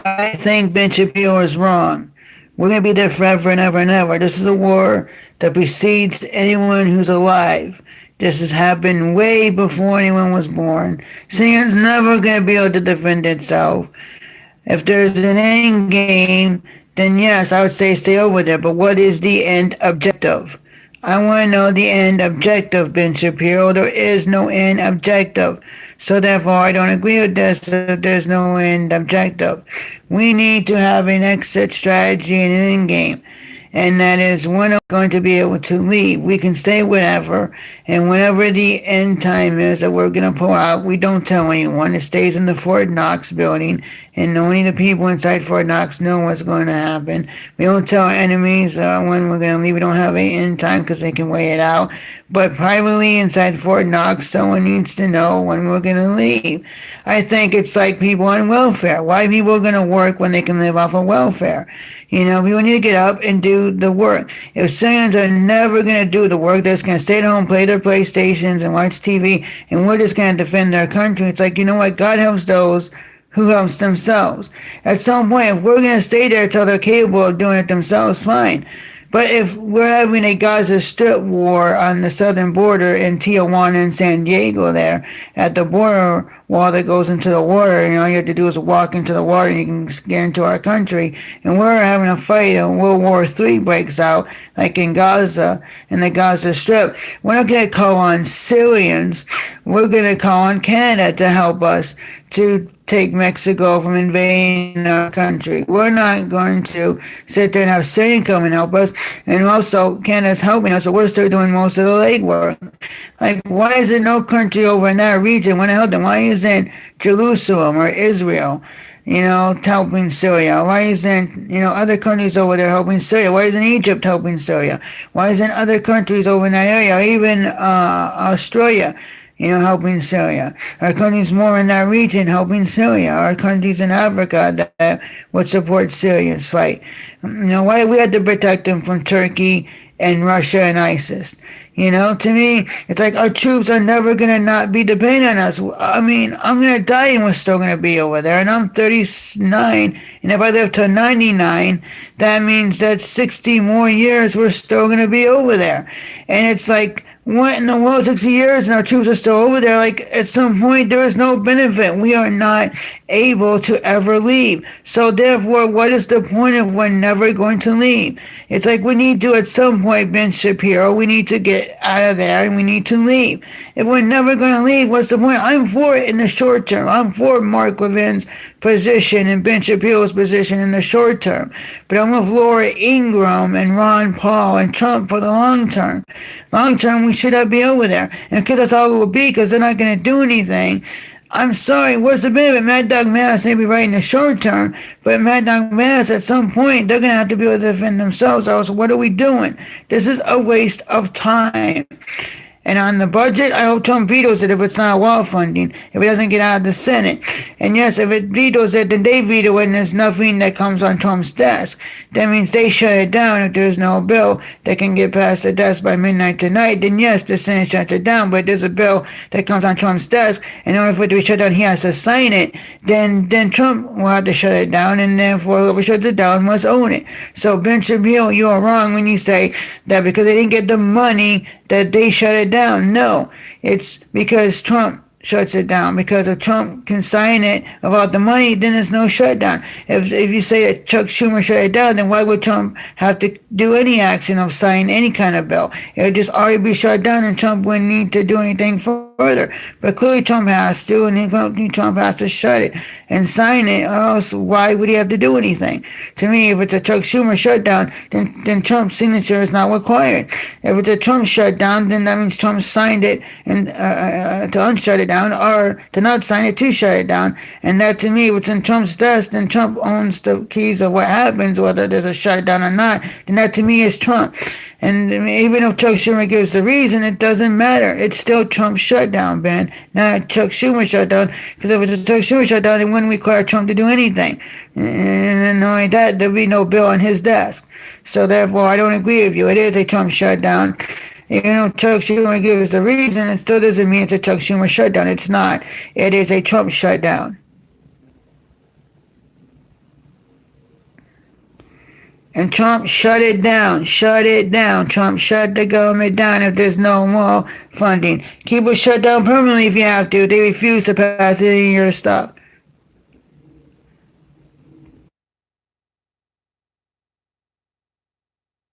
I think Ben Shapiro is wrong. We're going to be there forever and ever and ever. This is a war that precedes anyone who's alive. This has happened way before anyone was born. Syria's never going to be able to defend itself. If there's an end game, then yes, I would say stay over there. But what is the end objective? I want to know the end objective, Ben Shapiro. There is no end objective. So therefore, I don't agree with this if there's no end objective. We need to have an exit strategy and an end game. And that is when are we going to be able to leave. We can stay whenever, and whenever the end time is that we're going to pull out, we don't tell anyone. It stays in the Fort Knox building, and only the people inside Fort Knox know what's going to happen. We don't tell our enemies when we're going to leave. We don't have an end time because they can weigh it out. But privately inside Fort Knox, someone needs to know when we're going to leave. I think it's like people on welfare. Why people are going to work when they can live off of welfare? You know, people need to get up and do the work. If Syrians are never going to do the work, they're just going to stay at home, play their PlayStations, and watch TV, and we're just going to defend our country. It's like, you know what? God helps those who helps themselves. At some point, if we're going to stay there until they're capable of doing it themselves, fine. But if we're having a Gaza Strip war on the southern border in Tijuana and San Diego there, at the border wall that goes into the water, and all you have to do is walk into the water and you can get into our country, and we're having a fight and World War III breaks out, like in Gaza, in the Gaza Strip, we're not going to call on Syrians, we're going to call on Canada to help us to take Mexico from invading our country. We're not going to sit there and have Syria come and help us, and also Canada's helping us, but we're still doing most of the legwork. Like, why is there no country over in that region want to help them? Why isn't Jerusalem or Israel, helping Syria? Why isn't, other countries over there helping Syria? Why isn't Egypt helping Syria? Why isn't other countries over in that area, or even Australia, helping Syria? Our countries more in that region helping Syria. Our countries in Africa that would support Syria's fight. Why do we have to protect them from Turkey and Russia and ISIS? To me, it's like our troops are never going to not be dependent on us. I mean, I'm going to die and we're still going to be over there. And I'm 39, and if I live to 99, that means that 60 more years we're still going to be over there. And it's like, what in the world, 60 years and our troops are still over there? Like, at some point, there is no benefit. We are not able to ever leave. So therefore, what is the point if we're never going to leave? It's like we need to, at some point, Ben Shapiro, we need to get out of there and we need to leave. If we're never going to leave, what's the point? I'm for it in the short term. I'm for Mark Levin's position and Ben Shapiro's position in the short term. But I'm with Laura Ingraham and Ron Paul and Trump for the long term. Long term, we should not be over there. And because that's all it will be, because they're not going to do anything. I'm sorry, what's the benefit? Mad Dog Mass may be right in the short term, but Mad Dog Mass, at some point, they're going to have to be able to defend themselves. So what are we doing? This is a waste of time. And on the budget, I hope Trump vetoes it if it's not wall funding, if it doesn't get out of the Senate. And yes, if it vetoes it, then they veto it and there's nothing that comes on Trump's desk. That means they shut it down. If there's no bill that can get past the desk by midnight tonight, then yes, the Senate shuts it down. But if there's a bill that comes on Trump's desk, and in order for it to be shut down, he has to sign it, then Trump will have to shut it down, and therefore whoever shuts it down must own it. So Ben Shapiro, you are wrong when you say that because they didn't get the money that they shut it down. No, it's because Trump shuts it down. Because if Trump can sign it about the money, then there's no shutdown. If you say that Chuck Schumer shut it down, then why would Trump have to do any action of signing any kind of bill? It would just already be shut down and Trump wouldn't need to do anything further. But clearly Trump has to, and Trump has to shut it and sign it, or else why would he have to do anything? To me, if it's a Chuck Schumer shutdown, then Trump's signature is not required. If it's a Trump shutdown, then that means Trump signed it and to unshut it down, or to not sign it to shut it down. And that, to me, if it's in Trump's desk, then Trump owns the keys of what happens, whether there's a shutdown or not. Then that, to me, is Trump. And even if Chuck Schumer gives the reason, it doesn't matter. It's still Trump's shutdown, Ben, not Chuck Schumer shutdown. Because if it's a Chuck Schumer shutdown, it wouldn't require Trump to do anything. And not only that, there'd be no bill on his desk. So therefore, I don't agree with you. It is a Trump shutdown. Even though Chuck Schumer gives the reason, it still doesn't mean it's a Chuck Schumer shutdown. It's not. It is a Trump shutdown. And Trump shut it down. Shut it down. Trump shut the government down if there's no more funding. Keep it shut down permanently if you have to. They refuse to pass any of your stuff.